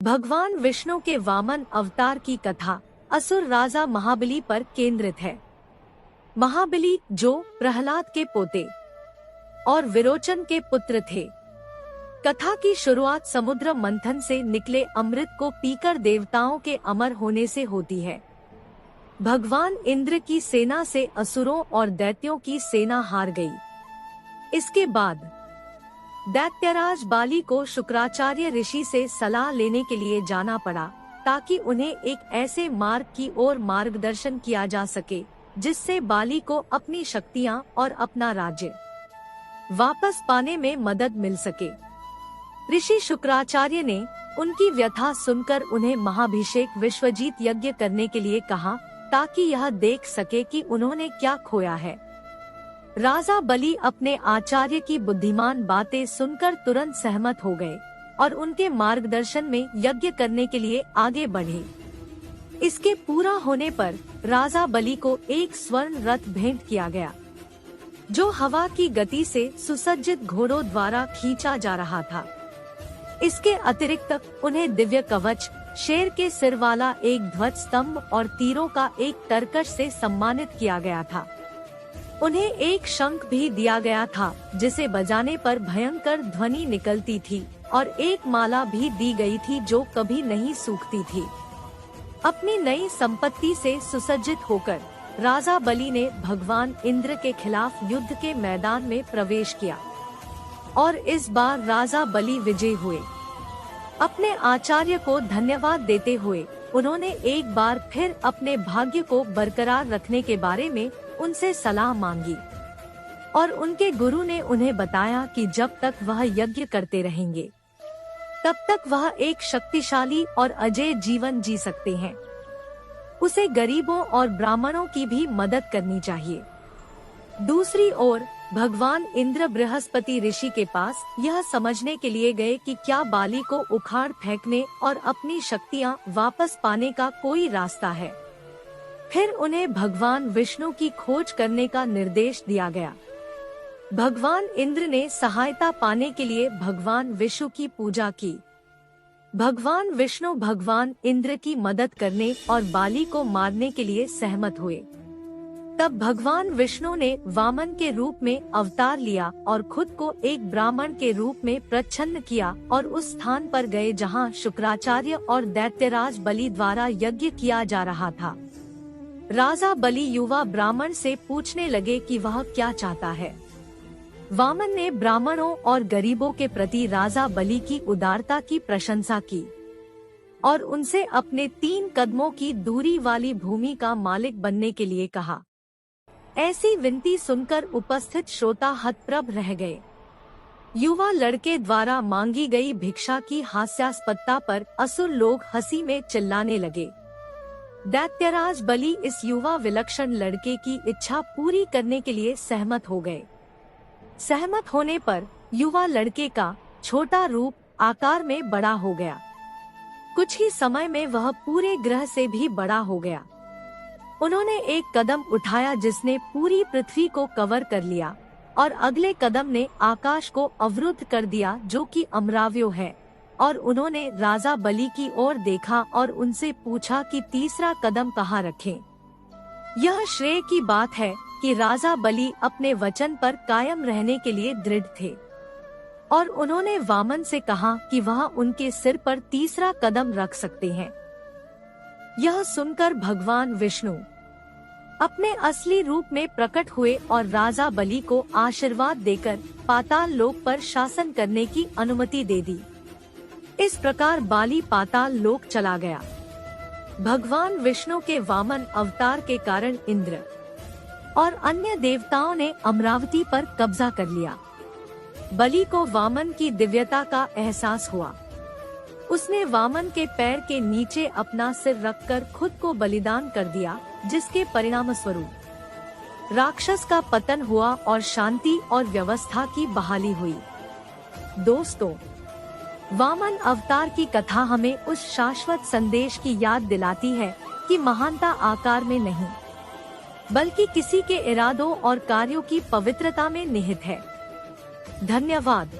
भगवान विष्णु के वामन अवतार की कथा असुर राजा महाबली पर केंद्रित है। महाबली जो प्रहलाद के पोते और विरोचन के पुत्र थे। कथा की शुरुआत समुद्र मंथन से निकले अमृत को पीकर देवताओं के अमर होने से होती है। भगवान इंद्र की सेना से असुरों और दैत्यों की सेना हार गई। इसके बाद दैत्यराज बाली को शुक्राचार्य ऋषि से सलाह लेने के लिए जाना पड़ा, ताकि उन्हें एक ऐसे मार्ग की ओर मार्गदर्शन किया जा सके जिससे बाली को अपनी शक्तियां और अपना राज्य वापस पाने में मदद मिल सके। ऋषि शुक्राचार्य ने उनकी व्यथा सुनकर उन्हें महाभिषेक विश्वजीत यज्ञ करने के लिए कहा, ताकि यह देख सके कि उन्होंने क्या खोया है। राजा बलि अपने आचार्य की बुद्धिमान बातें सुनकर तुरंत सहमत हो गए और उनके मार्गदर्शन में यज्ञ करने के लिए आगे बढ़े। इसके पूरा होने पर राजा बलि को एक स्वर्ण रथ भेंट किया गया, जो हवा की गति से सुसज्जित घोड़ों द्वारा खींचा जा रहा था। इसके अतिरिक्त उन्हें दिव्य कवच, शेर के सिर वाला एक ध्वज स्तंभ और तीरों का एक तरकश से सम्मानित किया गया था। उन्हें एक शंख भी दिया गया था, जिसे बजाने पर भयंकर ध्वनि निकलती थी, और एक माला भी दी गई थी जो कभी नहीं सूखती थी। अपनी नई संपत्ति से सुसज्जित होकर राजा बलि ने भगवान इंद्र के खिलाफ युद्ध के मैदान में प्रवेश किया, और इस बार राजा बलि विजयी हुए। अपने आचार्य को धन्यवाद देते हुए उन्होंने एक बार फिर अपने भाग्य को बरकरार रखने के बारे में उनसे सलाह मांगी, और उनके गुरु ने उन्हें बताया कि जब तक वह यज्ञ करते रहेंगे तब तक वह एक शक्तिशाली और अजेय जीवन जी सकते हैं। उसे गरीबों और ब्राह्मणों की भी मदद करनी चाहिए। दूसरी ओर भगवान इंद्र बृहस्पति ऋषि के पास यह समझने के लिए गए कि क्या बाली को उखाड़ फेंकने और अपनी शक्तियां वापस पाने का कोई रास्ता है। फिर उन्हें भगवान विष्णु की खोज करने का निर्देश दिया गया। भगवान इंद्र ने सहायता पाने के लिए भगवान विष्णु की पूजा की। भगवान विष्णु भगवान इंद्र की मदद करने और बाली को मारने के लिए सहमत हुए। तब भगवान विष्णु ने वामन के रूप में अवतार लिया और खुद को एक ब्राह्मण के रूप में प्रच्छन्न किया और उस स्थान पर गए जहां शुक्राचार्य और दैत्यराज बलि द्वारा यज्ञ किया जा रहा था। राजा बलि युवा ब्राह्मण से पूछने लगे कि वह क्या चाहता है। वामन ने ब्राह्मणों और गरीबों के प्रति राजा बलि की उदारता की प्रशंसा की और उनसे अपने 3 कदमों की दूरी वाली भूमि का मालिक बनने के लिए कहा। ऐसी विनती सुनकर उपस्थित श्रोता हतप्रभ रह गए। युवा लड़के द्वारा मांगी गई भिक्षा की हास्यास्पदता पर असुर लोग हंसी में चिल्लाने लगे। दैत्यराज बलि इस युवा विलक्षण लड़के की इच्छा पूरी करने के लिए सहमत हो गए। सहमत होने पर युवा लड़के का छोटा रूप आकार में बड़ा हो गया। कुछ ही समय में वह पूरे ग्रह से भी बड़ा हो गया। उन्होंने एक कदम उठाया जिसने पूरी पृथ्वी को कवर कर लिया, और अगले कदम ने आकाश को अवरुद्ध कर दिया जो कि अमराव्यो है। और उन्होंने राजा बलि की ओर देखा और उनसे पूछा कि तीसरा कदम कहाँ रखें। यह श्रेय की बात है कि राजा बलि अपने वचन पर कायम रहने के लिए दृढ़ थे, और उन्होंने वामन से कहा कि वह उनके सिर पर तीसरा कदम रख सकते हैं। यह सुनकर भगवान विष्णु अपने असली रूप में प्रकट हुए और राजा बलि को आशीर्वाद देकर पाताल लोक पर शासन करने की अनुमति दे दी। इस प्रकार बाली पाताल लोक चला गया। भगवान विष्णु के वामन अवतार के कारण इंद्र और अन्य देवताओं ने अमरावती पर कब्जा कर लिया। बलि को वामन की दिव्यता का एहसास हुआ। उसने वामन के पैर के नीचे अपना सिर रखकर खुद को बलिदान कर दिया, जिसके परिणाम स्वरूप राक्षस का पतन हुआ और शांति और व्यवस्था की बहाली हुई। दोस्तों, वामन अवतार की कथा हमें उस शाश्वत संदेश की याद दिलाती है कि महानता आकार में नहीं, बल्कि किसी के इरादों और कार्यों की पवित्रता में निहित है। धन्यवाद।